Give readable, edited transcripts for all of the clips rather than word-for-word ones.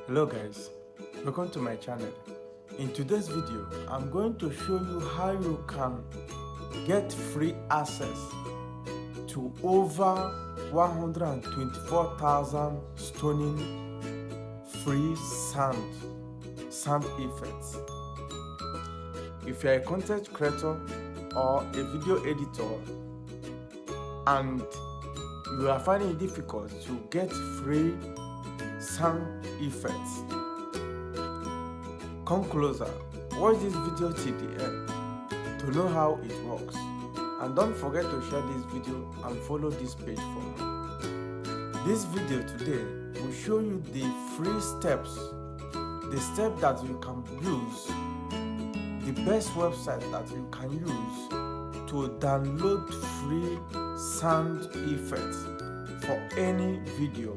Hello guys, welcome to my channel. In today's video, I'm going to show you how you can get free access to over 124,000 stunning free sound effects. If you're a content creator or a video editor and you are finding it difficult to get free sound effects, come closer, watch this video till the end to know how it works, and don't forget to share this video and follow this page for more. This video today will show you the free steps, the step that you can use, the best website that you can use to download free sound effects for any video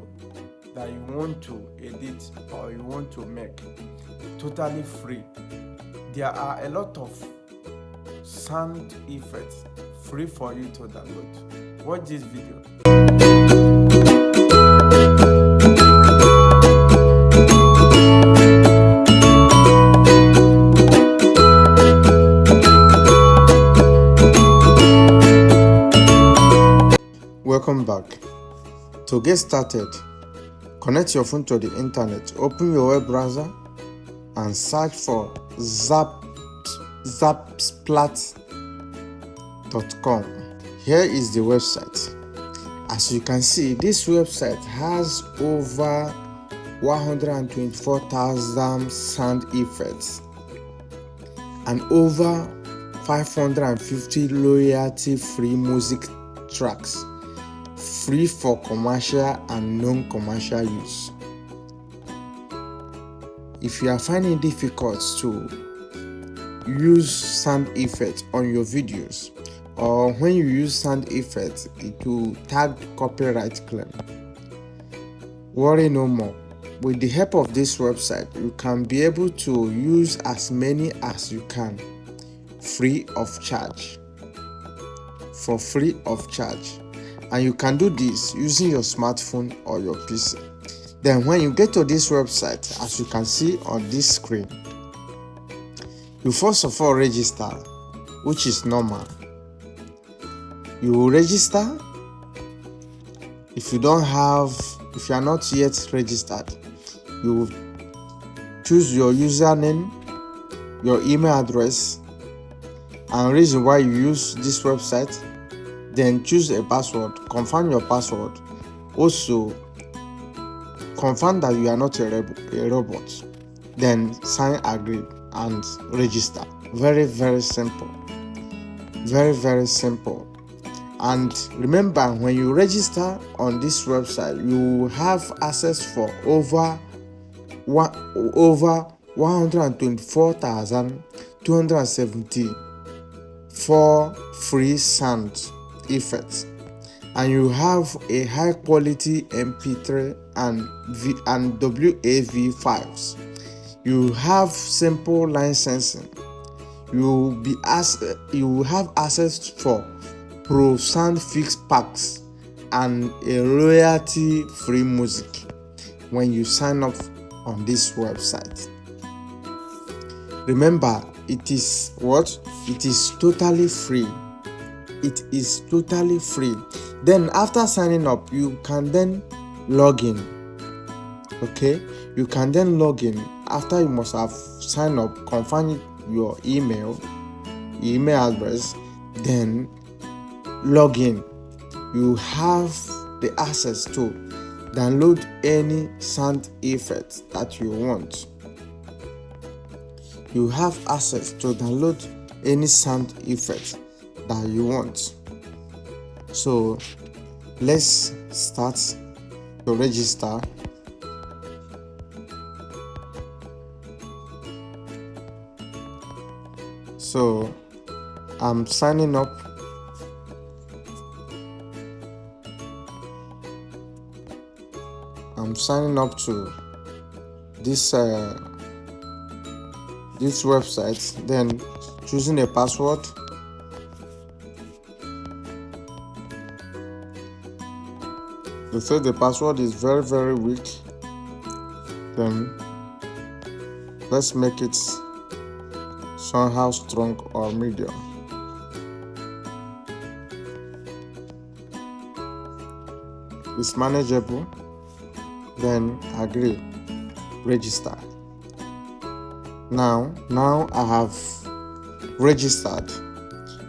that you want to edit or you want to make. Totally free. There are a lot of sound effects free for you to download. Watch this video. Welcome back. To get started, connect your phone to the internet, open your web browser and search for zapsplat.com. Here is the website. As you can see, this website has over 124,000 sound effects and over 550 royalty-free music tracks, free for commercial and non-commercial use. If you are finding it difficult to use sound effects on your videos, or when you use sound effects it will tag copyright claim, worry no more. With the help of this website, you can be able to use as many as you can free of charge, for free of charge. And you can do this using your smartphone or your PC. Then when you get to this website, as you can see on this screen, you first of all register, which is normal. You will register. If you are not yet registered, you will choose your username, your email address, and reason why you use this website. Then choose a password, confirm your password. Also, confirm that you are not a robot. Then sign agree and register. Very, very simple. Very, very simple. And remember, when you register on this website, you have access for over 124,274 free sound effects, and you have a high quality MP3 and WAV files. You have simple licensing. You will have access for Pro Sound Fix packs and a royalty free music when you sign up on this website. Remember, it is totally free. It is totally free. Then after signing up, you can then log in. Okay, you can then log in after you must have signed up, confirm your email address, then log in. You have the access to download any sound effect that you want. You have access to download any sound effect that you want. So let's start to register. So I'm signing up. I'm signing up to this website, then choosing a password. They say the password is very, very weak. Then Let's make it somehow strong or medium. It's manageable. Then agree, register. Now I have registered.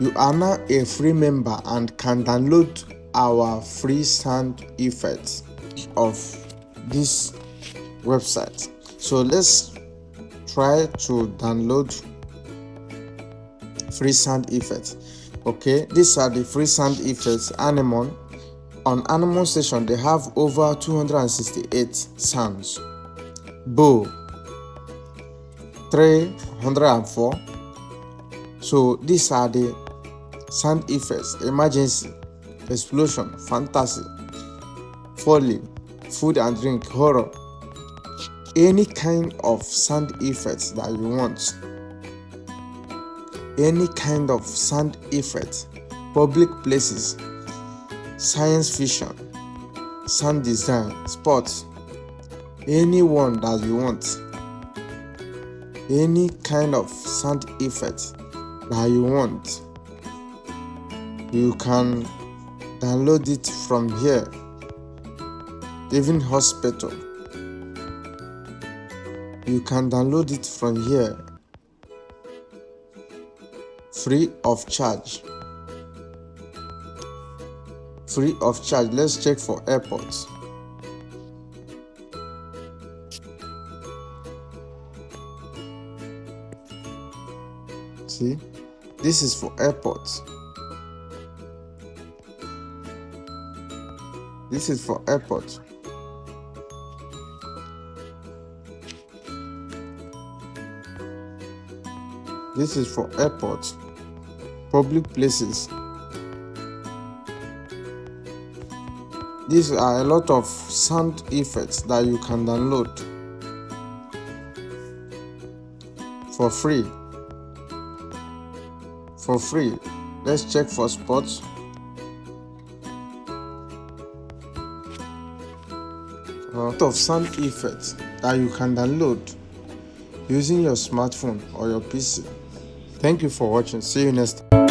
You are now a free member and can download our free sound effects of this website. So let's try to download free sound effects. Okay, these are the free sound effects. Anemone. On Anemone Station, they have over 268 sounds. Bow, 304. So these are the sound effects: emergency, explosion, fantasy, folly, food and drink, horror. Any kind of sound effects that you want. Any kind of sound effect. Public places, science fiction, sound design, sports. Any one that you want. Any kind of sound effect that you want, you can download it from here. Even hospital, you can download it from here, free of charge. Free of charge. Let's check for airports. See, this is for airports. This is for airports. This is for airports, public places. These are a lot of sound effects that you can download for free. For free. Let's check for sports. A lot of sound effects that you can download using your smartphone or your PC. Thank you for watching. See you next time.